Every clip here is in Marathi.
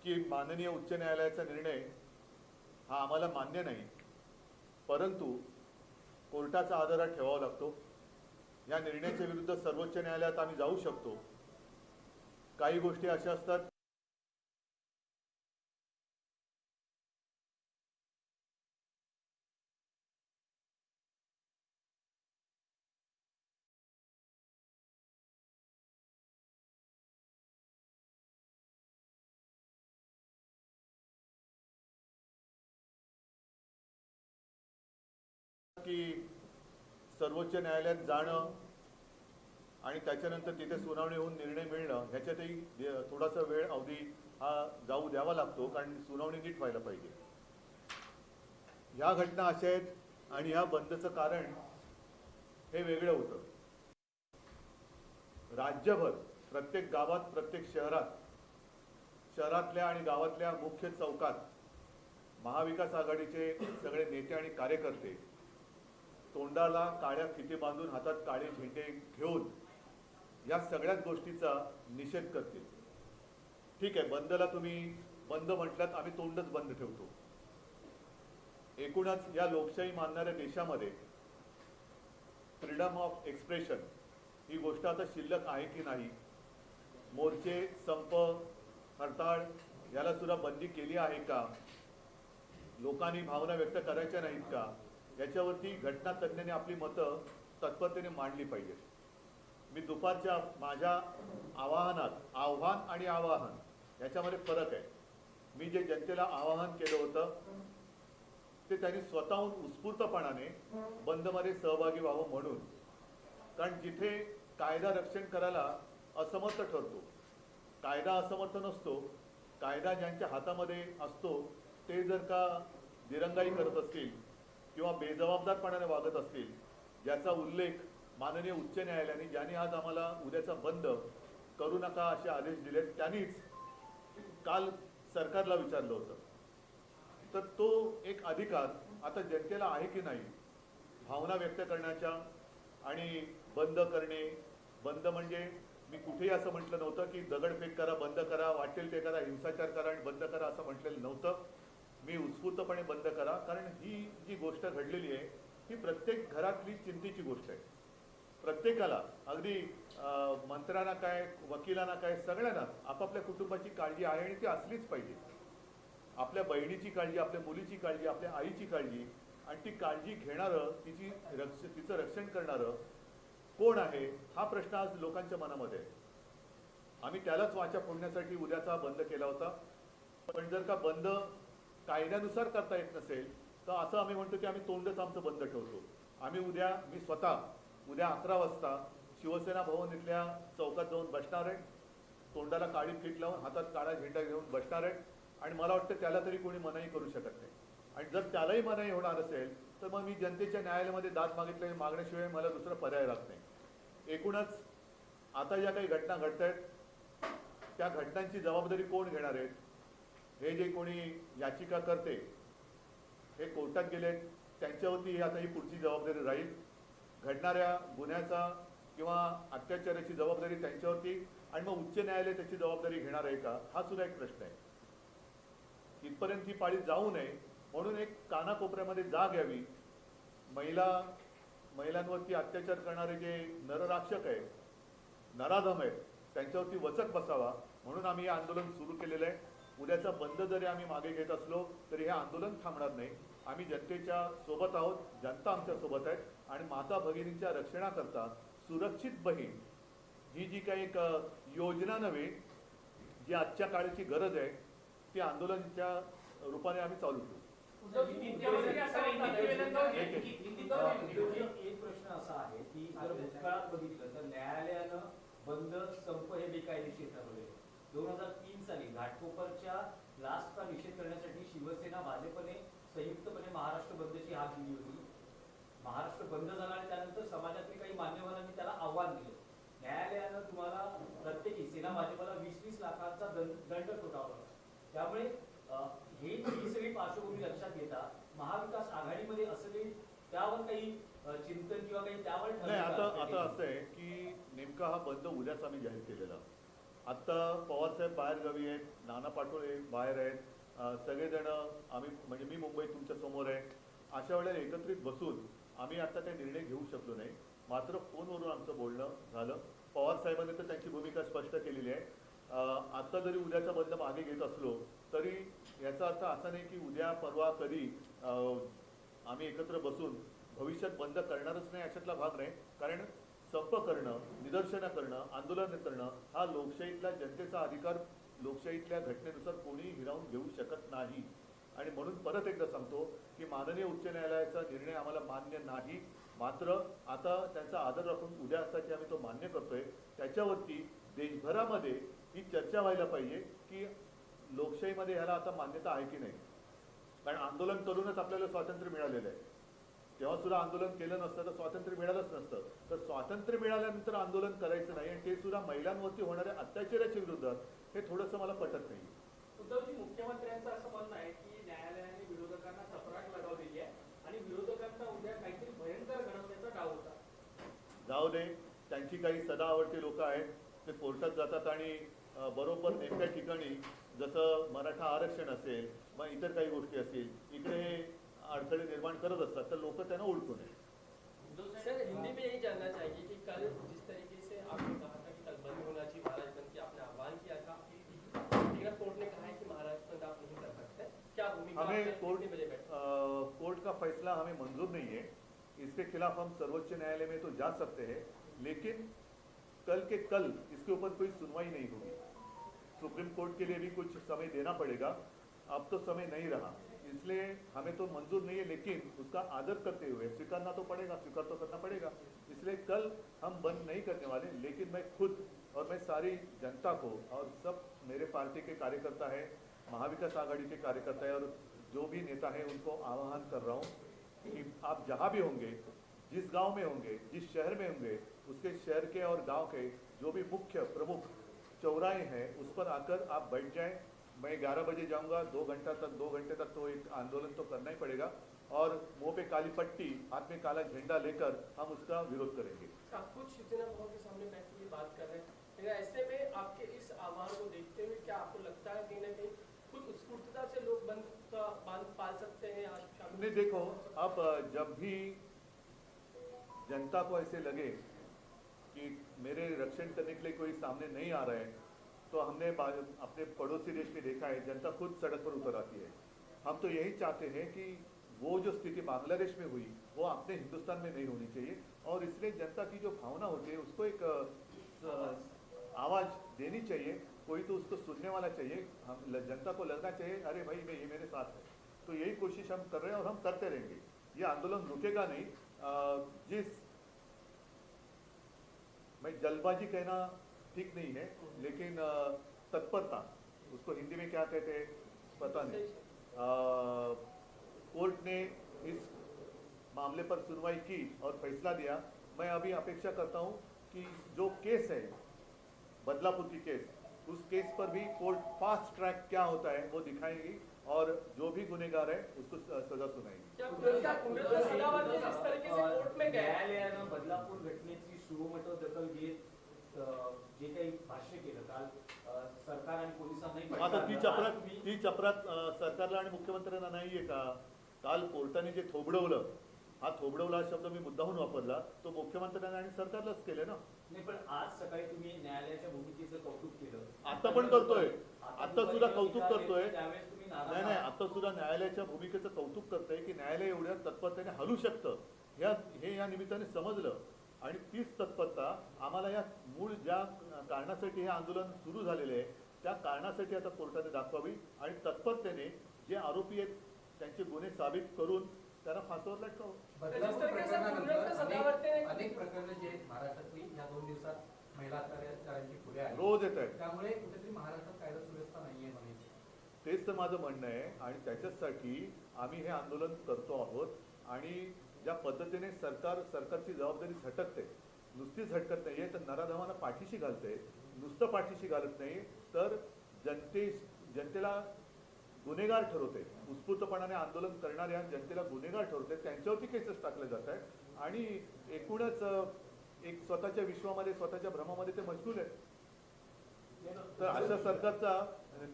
की माननीय उच्च न्यायालयाचा निर्णय हा आम्हाला मान्य नाही, परंतु कोर्टाचा आदर ठेवावा लागतो। या निर्णयाच्या विरुद्ध सर्वोच्च न्यायालयात आम्ही जाऊ शकतो। काही गोष्टी अशा असतात की सर्वोच्च न्यायालयात जाणं आणि त्याच्यानंतर तिथे सुनावणी होऊन निर्णय मिळणं ह्याच्यातही थोडासा वेळ अवधी हा जाऊ द्यावा लागतो, कारण सुनावणी नीट व्हायला पाहिजे। ह्या घटना अशा आहेत आणि ह्या बंदचं कारण हे वेगळं होतं। राज्यभर प्रत्येक गावात, प्रत्येक शहरातल्या आणि गावातल्या मुख्य चौकात महाविकास आघाडीचे सगळे नेते आणि कार्यकर्ते तोंडाला काळ्या फिती बांधून हातात काळे झेंडे घेऊन या सगळ्याच गोष्टीचा निषेध करतील। ठीक आहे, बंदला तुम्ही बंद म्हटलात, आम्ही तोंडच बंद ठेवतो। एकूणच या लोकशाही मानणाऱ्या देशामध्ये फ्रीडम ऑफ एक्सप्रेशन ही गोष्ट आता शिल्लक आहे की नाही, मोर्चे, संप, हरताळ याला सुद्धा बंदी केली आहे का, लोकांनी भावना व्यक्त करायच्या नाहीत का, याच्यावरती घटना तज्ञांनी आपली मतं तत्परतेने मांडली पाहिजेत। मी दुपारच्या माझ्या आव्हान आणि आवाहन याच्यामध्ये फरक आहे। मी जे जनतेला आवाहन केलं होतं ते त्यांनी स्वतःहून उत्स्फूर्तपणाने बंदमध्ये सहभागी व्हावं म्हणून, कारण जिथे कायदा रक्षण करायला असमर्थ ठरतो, कायदा असमर्थ नसतो, कायदा ज्यांच्या हातामध्ये असतो ते जर का दिरंगाई करत असतील किंवा बेजबाबदारपणाने वागत असतील, ज्याचा उल्लेख माननीय उच्च न्यायालयाने, ज्यांनी आज आम्हाला उद्याचा बंद करू नका असे आदेश दिले, त्यांनीच काल सरकारला विचारलं होतं। तर तो एक अधिकार आता जनतेला आहे की नाही भावना व्यक्त करण्याच्या आणि बंद करणे। बंद म्हणजे मी कुठेही असं म्हटलं नव्हतं की दगडफेक करा, बंद करा, वाटेल ते करा, हिंसाचार करा आणि बंद करा असं म्हटलेलं नव्हतं। मी उत्स्फूर्तपणे बंद करा, कारण ही जी गोष्ट घडलेली आहे ही प्रत्येक घरातली चिंतेची गोष्ट आहे। प्रत्येकाला, अगदी मंत्र्यांना काय, वकिलांना काय, सगळ्यांनाच आपापल्या कुटुंबाची काळजी आहे आणि ती असलीच पाहिजे। आपल्या बहिणीची काळजी, आपल्या मुलीची काळजी, आपल्या आईची काळजी, आणि ती काळजी घेणारं, तिचं रक्षण करणारं कोण आहे हा प्रश्न आज लोकांच्या मनामध्ये आहे। आम्ही त्यालाच वाचा फोडण्यासाठी उद्याचा बंद केला होता। पण जर का बंद कायद्यानुसार करता येत नसेल तर असं आम्ही म्हणतो की आम्ही तोंडच आमचं बंद ठेवतो। आम्ही मी स्वतः उद्या 11 वाजता शिवसेना भवन इथल्या चौकात जाऊन बसणार आहे, तोंडाला काळी फीत लावून हातात काळा झेंडा घेऊन बसणार आहे, आणि मला वाटतं त्याला तरी कोणी मनाई करू शकत नाही। आणि जर त्यालाही मनाई होणार असेल तर मग मी जनतेच्या न्यायालयामध्ये दाद मागण्याशिवाय मला दुसरा पर्याय राहत नाही। एकूणच आता ज्या काही घटना घडत आहेत त्या घटनांची जबाबदारी कोण घेणार आहेत, हे जे कोणी याचिका करते हे कोर्टात गेले, त्यांच्यावरती आता ही पुढची जबाबदारी राहील। घडणाऱ्या गुन्ह्याचा किंवा अत्याचाराची जबाबदारी त्यांच्यावरती, आणि मग उच्च न्यायालय त्याची जबाबदारी घेणार आहे का हा सुद्धा एक प्रश्न आहे। इथपर्यंत ही पाळी जाऊ नये म्हणून एक कानाकोपऱ्यामध्ये जाग यावी। महिलांवरती अत्याचार करणारे जे नरराक्षक आहेत, नराधम आहेत, त्यांच्यावरती वचक बसावा म्हणून आम्ही हे आंदोलन सुरू केलेलं आहे। उद्याचा बंद जरी आम्ही मागे घेत असलो तरी हे आंदोलन थांबणार नाही। आम्ही जनतेच्या सोबत आहोत, जनता आमच्या सोबत आहे, आणि माता भगिनींच्या रक्षणाकरता सुरक्षित बहीण ही जी काही एक योजना नव्हे, जी आजच्या काळाची गरज आहे, ती आंदोलनाच्या रूपाने आम्ही चालू ठेवू। एक प्रश्न असा आहे की जर भूतकाळात बघितलं तर न्यायालयानं बंद, संप हे बेकायदेशीर ठरवले। 2003 साली घाटकोपरच्या ब्लास्टचा निषेध करण्यासाठी शिवसेना भाजपने संयुक्तपणे महाराष्ट्र बंदची हाक दिली होती। महाराष्ट्र बंद झाला आणि त्यानंतर समाजातील काही मान्यवरांनी त्याला आव्हान दिलं। न्यायालयानं तुम्हाला प्रत्येकी सेना भाजपला 20-20 लाखांचा दंड ठोठावला। त्यामुळे ही सगळी पार्श्वभूमी लक्षात घेता महाविकास आघाडीमध्ये असं काही त्यावर काही चिंतन किंवा काही त्यावर नाही। आता असं आहे की नेमका हा बंद उद्याच आम्ही जाहीर केलेला, आत्ता पवारसाहेब बाहेरगावी आहेत, नाना पाटोळे बाहेर आहेत, सगळेजण आम्ही म्हणजे मी मुंबईत तुमच्या समोर आहे. अशा वेळेला एकत्रित बसून आम्ही आता काही निर्णय घेऊ शकलो नाही. मात्र फोनवरून आमचं बोलणं झालं. पवारसाहेबांनी तर त्यांची भूमिका स्पष्ट केलेली आहे. आत्ता जरी उद्याचा बंद मागे घेत असलो तरी याचा अर्थ असा नाही की उद्या परवा कधी आम्ही एकत्र बसून भविष्यात बंद करणारच नाही अशातला भाग नाही. कारण संप करणं, निदर्शनं करणं, आंदोलन करणं हा लोकशाहीतला जनतेचा अधिकार लोकशाहीतल्या घटनेनुसार कोणीही हिरावून घेऊ शकत नाही. आणि म्हणून परत एकदा सांगतो की माननीय उच्च न्यायालयाचा निर्णय आम्हाला मान्य नाही. मात्र आता त्यांचा आदर राखून उद्या असताची आम्ही तो मान्य करतोय. त्याच्यावरती देशभरामध्ये ही चर्चा व्हायला पाहिजे की लोकशाहीमध्ये ह्याला आता मान्यता आहे की नाही. कारण आंदोलन करूनच आपल्याला स्वातंत्र्य मिळालेलं आहे. तेव्हा सुद्धा आंदोलन केलं नसतं तर स्वातंत्र्य मिळालंच नसतं. तर स्वातंत्र्य मिळाल्यानंतर आंदोलन करायचं नाही आणि ते सुद्धा महिलांवरती होणाऱ्या अत्याचाराच्या विरोधात, हे थोडंसं मला पटत नाही. उद्धवजी, मुख्यमंत्र्यांचं असं म्हणणं आहे की न्यायालयाने विरोधकांना चपराक लगावलेली आहे आणि विरोधकांचा उद्या काहीतरी भयंकर घडवण्याचा डाव होता. जाऊ दे, त्यांची काही सदा आवडती लोक आहेत, ते कोर्टात जातात आणि बरोबर नेमक्या ठिकाणी जसं मराठा आरक्षण असेल मग इतर काही गोष्टी असतील इकडे अडथळे निर्माण करत असतात, तर लोक त्यांना ओळखू नये. सर, हिंदी में यही जानना चाहिए कि कल जिस तरीके से आपने कहा था कि कल बंद होना चाहिए महाराज बंद की आपने आह्वान किया था, लेकिन कोर्ट ने कहा है कि महाराज बंद आप नहीं कर सकते, क्या भूमिका हमें कितने बजे बैठे? कोर्ट का फैसला हमें मंजूर नहीं है. इसके खिलाफ हम सर्वोच्च न्यायालय में तो जा सकते हैं, लेकिन कल के कल इसके ऊपर कोई सुनवाई नहीं होगी. सुप्रीम कोर्ट के लिए भी कुछ समय देना पड़ेगा. अब तो समय नहीं रहा, इसलिए हमें तो मंजूर नहीं है, लेकिन उसका आदर करते हुए स्वीकारना तो पड़ेगा, स्वीकार तो करना पड़ेगा. इसलिए कल हम बंद नहीं करने वाले, लेकिन मैं खुद और मैं सारी जनता को और सब मेरे पार्टी के कार्यकर्ता है, महाविकास आघाड़ी के कार्यकर्ता है और जो भी नेता है उनको आह्वान कर रहा हूँ कि आप जहाँ भी होंगे, जिस गांव में होंगे, जिस शहर में होंगे, उसके शहर के और गांव के जो भी मुख्य प्रमुख चौराहे हैं उस पर आकर आप बैठ जाएं. मैं 11 बजे जाऊंगा. 2 घंटे तक तो एक आंदोलन तो करना ही पड़ेगा और मुंह पे काली पट्टी, हाथ में काला झंडा लेकर हम उसका विरोध करेंगे. आप खुद शिवसेना भवन के सामने बैठ के बात कर रहे हैं, लेकिन ऐसे में आपके इस आह्वान को देखते हुए क्या आपको लगता है कहीं ना कहीं खुद स्फूर्तता से लोग बंद का बांध पाल सकते हैं आज शाम? नहीं, देखो, अब जब भी जनता को ऐसे लगे कि मेरे रक्षण करने के लिए कोई सामने नहीं आ रहा है, तो हमने अपने पड़ोसी देश में देखा है, जनता खुद सड़क पर उतर आती है. हम तो यही चाहते हैं कि वो जो स्थिति बांग्लादेश में हुई वो अपने हिंदुस्तान में नहीं होनी चाहिए. और इसलिए जनता की जो भावना होती है उसको एक आवाज़ देनी चाहिए. कोई तो उसको सुनने वाला चाहिए. हम जनता को लगना चाहिए अरे भाई ये मेरे साथ है. तो यही कोशिश हम कर रहे हैं और हम करते रहेंगे. ये आंदोलन रुकेगा नहीं. मैं जल्दबाजी कहना ठीक नहीं है, लेकिन तत्परता, उसको हिंदी में क्या कहते हैं पता नहीं. कोर्ट ने इस मामले पर सुनवाई की और फैसला दिया. मैं अभी अपेक्षा करता हूं कि जो केस है बदलापुर की केस, उस केस पर भी कोर्ट फास्ट ट्रैक क्या होता है वो दिखाएगी और जो भी गुनेगार है उसको सजा सुनाएगी. न्यायालयानं बदलापूर घटनेची सुमोटो दखल घेत जे काही भाष्य केलं काल सरकार आणि पोलिसांनाही आता ती चपरात सरकारला आणि मुख्यमंत्र्यांना नाहीये का? काल कोर्टाने जे थोबडवलं, हा थोबडवला हा शब्द मी मुद्दाहून वापरला, तो मुख्यमंत्र्यांना आणि सरकारलाच केले ना. नाही, पण आज सकाळी तुम्ही न्यायालयाच्या भूमिकेचं कौतुक केलं. आता पण करतोय, आता सुद्धा कौतुक करतोय. त्यावेळेस तुम्ही नाही, आता सुद्धा न्यायालयाच्या भूमिकेचं कौतुक करतंय की न्यायालय एवढ्या तत्परतेने हलू शकतं, हे या निमित्ताने समजलं. आणि तीच तत्परता आम्हाला या मूळ ज्या कारणासाठी हे आंदोलन सुरू झालेले आहे त्या कारणासाठी आता कोर्टाने दाखवावी आणि तत्परतेने जे आरोपी आहेत त्यांचे गुन्हे साबित करून त्यांना फासावर लटकावं. बदलापूर प्रकरणानंतर अनेक प्रकरणं जे आहेत महाराष्ट्रातली या 2 दिवसात महिला अत्याचारांची पुढे आली, रोज येत आहेत. त्यामुळे कुठेतरी महाराष्ट्रात कायदा सुव्यवस्था नाहीये म्हणायचं. तेच तर माझं म्हणणं आहे आणि त्याच्यासाठी आम्ही हे आंदोलन करतो आहोत. आणि ज्या पद्धतीने सरकारची जबाबदारी झटकते, नुसती झटकत नाहीये तर नराधमांना पाठीशी घालते. नुसतं पाठीशी घालत नाही तर जनतेला गुन्हेगार ठरवते. उत्स्फूर्तपणाने आंदोलन करणाऱ्या जनतेला गुन्हेगार ठरवते. त्यांच्यावरती केसेस टाकले जात आहेत आणि एकूणच एक स्वतःच्या विश्वामध्ये, स्वतःच्या भ्रमामध्ये ते मशगूल आहेत. तर अशा सरकारचा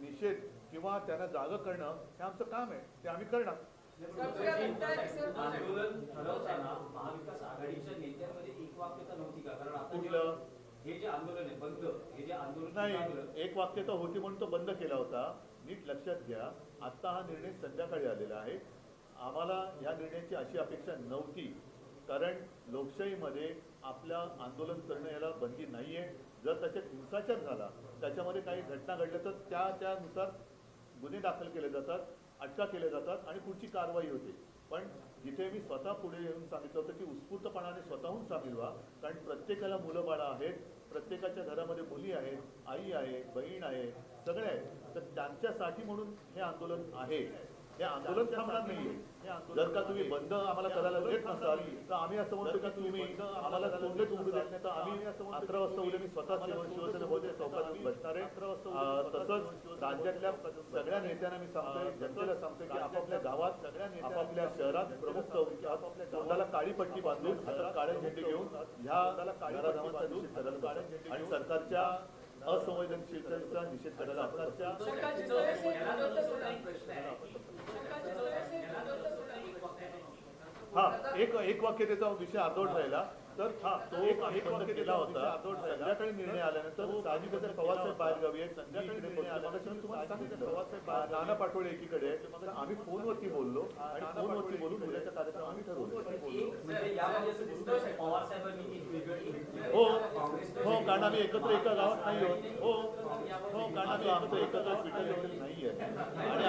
निषेध किंवा त्यांना जागं करणं हे आमचं काम आहे, ते आम्ही करणार. आंदोलन ठरवताना महाविकास आघाडीच्या नेत्यांमध्ये एक वाक्यता नव्हती का? कारण आता कुठलं? हे जे आंदोलन आहे बंद, हे जे आंदोलन नाही, एक वाक्यता होती म्हणून तो बंद केला होता. नीट लक्षात घ्या, आता हा निर्णय संध्याकाळी आलेला आहे. आम्हाला या निर्णयाची अशी अपेक्षा नव्हती, कारण लोकशाहीमध्ये आपल्या आंदोलन करणं याला बंदी नाहीये. जर त्याच्यात हिंसाचार झाला, त्याच्यामध्ये काही घटना घडल्या तर त्यानुसार गुन्हे दाखल केले जातात, अटका केल्या जातात आणि पुढची कारवाई होते. पण जिथे मी स्वतः पुढे येऊन सांगितलं होतं की उत्स्फूर्तपणाने स्वतःहून सामील व्हा, कारण प्रत्येकाला मुलं बाळं आहेत, प्रत्येकाच्या घरामध्ये मुली आहेत, आई आहे, बहीण आहे, सगळे आहेत. तर त्यांच्यासाठी म्हणून हे आंदोलन आहे. हे आंदोलन थांबणार नाहीये. जर का तुम्ही बंद आम्हाला करायला देत नसाल तर आम्ही असं म्हणतो की तुम्ही आम्हाला तोंडच उघडू देत नाही, तर आम्ही 11 वाजता उद्या मी स्वतः शिवसेनेमध्ये चौकात बसणार आहे. तसंच राज्यातल्या सगळ्या नेत्यांना मी सांगतोय, जनतेला सांगतोय की आपापल्या गावात, आपापल्या शहरात प्रमुख चौकात तोंडाला काळी पट्टी बांधून, हातात काळे झेंडे घेऊन ह्या नराधमांचा निषेध करायला बसा. आणि सरकारच्या असंवेदनशीलतेचा निषेध करायला आपण एक वाक्य त्याचा विषय अर्धवट राहिला. तर तो एक वाक्य केला होता. संध्याकाळी निर्णय आल्यानंतर साहजिकच पवारसाहेब बाहेरगावी आहेत, संध्याकाळी निर्णय आल्यानंतर तुम्हाला सांगितलं पवारसाहेब नाना पाटोळे एकीकडे आहे. मग आम्ही फोनवरती बोललो आणि फोनवरती बोलून उद्याचा कार्यक्रम आम्ही ठरवलो. हो हो, कारण आम्ही एकत्र एका गावात नाही आहोत. हो, कारण आम्ही एकत्र ट्विटर देखील नाही आहे आणि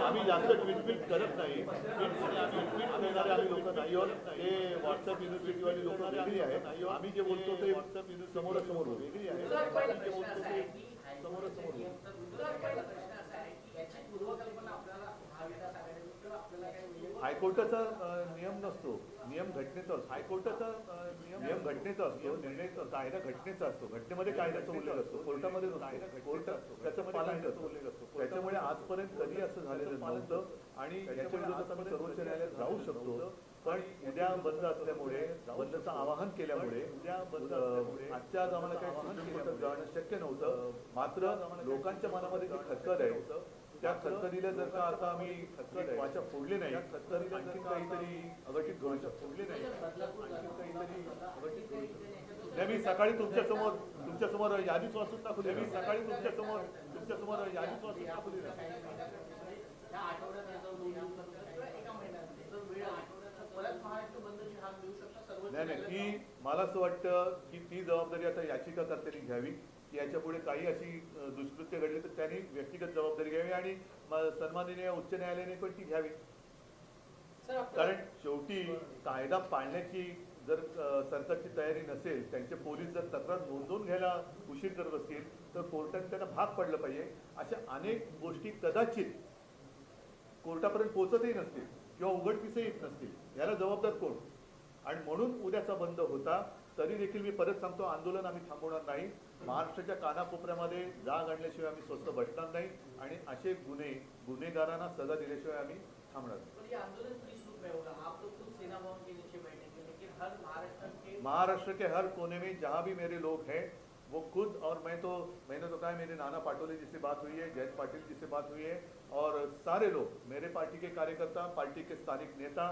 आम्ही जास्त ट्विट करत नाही. ट्विट करणारे आम्ही लोक नाही आहोत. ते व्हॉट्सअप युनिव्हर्सिटीवाली लोक वेगळी आहेत. आम्ही जे बोलतो ते समोरासमोर वेगळी आहे. हायकोर्टाचा नियम नसतो, नियम घटनेचा असतो. हायकोर्टाचा नियम घटनेचा असतो, निर्णयाचा कायदा घटनेचा असतो. घटनेमध्ये कायद्याचा उल्लेख असतो, कोर्टामध्ये कोर्ट त्याच्यामध्ये कायद्याचा उल्लेख असतो. त्याच्यामुळे आजपर्यंत कधी असं झालेलं नव्हतं आणि याच्या विरोधात आम्ही सर्वोच्च न्यायालयात जाऊ शकतो. पण उद्या बंद असल्यामुळे, बंदचं आवाहन केल्यामुळे आजच्या आज आम्हाला काही सुप्रीम कोर्टात जाणं शक्य नव्हतं. मात्र लोकांच्या मनामध्ये जी खतखत आहे, त्या खतखतीला जर का आता आम्ही वाचा फोडले नाही, खतखतीला आणखी काहीतरी अघटित घडू शकतो. मी सकाळी तुमच्यासमोर यादीच वाचून दाखवली. मी सकाळी तुमच्यासमोर यादीच वाचून दाखवली. नाही, ती मला असं वाटतं की ती जबाबदारी आता याचिकाकर्त्यांनी घ्यावी. की याच्या पुढे काही अशी दुष्कृत्य घडली तर त्यांनी व्यक्तिगत जबाबदारी घ्यावी आणि सन्माननीय उच्च न्यायालयाने पण ती घ्यावी. कारण शेवटी कायदा पाळण्याची जर सरकारची तयारी नसेल, त्यांचे पोलीस जर तक्रार नोंदवून घ्यायला उशीर करत असतील तर कोर्टाने त्यांना भाग पडलं पाहिजे. अशा अनेक गोष्टी कदाचित कोर्टापर्यंत पोहोचतही नसतील किंवा उघडकीसही येत नसतील. याला जबाबदार कोण? आणि म्हणून उद्याचा बंद होता. तरी देखील मी परत सांगतो, आंदोलन आम्ही थांबवणार नाही. महाराष्ट्राच्या कानाकोपऱ्यामध्ये जाग आणल्याशिवाय आम्ही स्वस्त बसणार नाही आणि असे गुन्हेगारांना सजा दिल्याशिवाय आम्ही थांबणार नाही. महाराष्ट्र के हर कोने में जहाँ भी मेरे लोग हैं वो खुद, और मैंने तो कहा मेरे नाना पाटोले जी से बात हुई है, जयंत पाटिल जी से बात हुई है, और सारे लोग मेरे पार्टी के कार्यकर्ता, पार्टी के स्थानिक नेता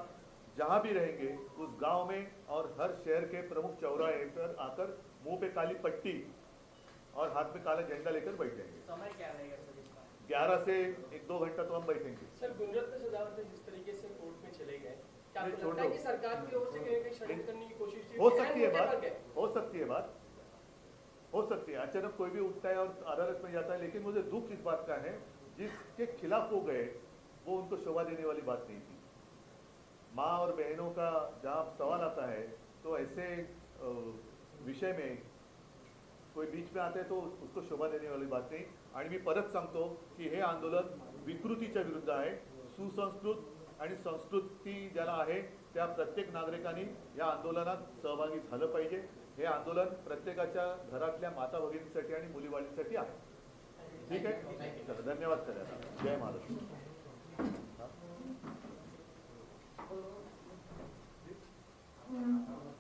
जहाँ भी रहेंगे उस गांव में और हर शहर के प्रमुख चौराहे पर आकर मुंह पे काली पट्टी और हाथ में काला झंडा लेकर बैठ जाएंगे. समय क्या रहेगा सर इसका? 11 से 1-2 घंटा तो हम बैठेंगे. सर, गुणरत्न सदावर्ते जिस तरीके से कोर्ट में चले गए, क्या नहीं, आपको छोड़ लगता है दो. कि सरकार की ओर से कहीं षड्यंत्र करने की कोशिश की? हो सकती है क्या बात, फर्क है? हो सकती है बात, हो सकती है. अचानक कोई भी उठता है और अदालत में जाता है, लेकिन मुझे दुख इस बात का है जिसके खिलाफ वो गए वो उनको शोभा देने वाली बात नहीं थी. माँ और बहनों का जहाँ सवाल आता है तो ऐसे विषय में कोई बीच में आता है तो उसको शोभा देने वाली बात नहीं. आणि मी परत सांगतो की हे आंदोलन विकृतीच्या विरुद्ध आहे. सुसंस्कृत आणि संस्कृती ज्याला आहे त्या प्रत्येक नागरिकांनी या आंदोलनात सहभागी झालं पाहिजे. हे आंदोलन प्रत्येकाच्या घरातल्या माता भगिनींसाठी आणि मुलीबाळींसाठी आहे. ठीक आहे, चला धन्यवाद सगळ्यांना. जय महाराष्ट्र. Mm-hmm.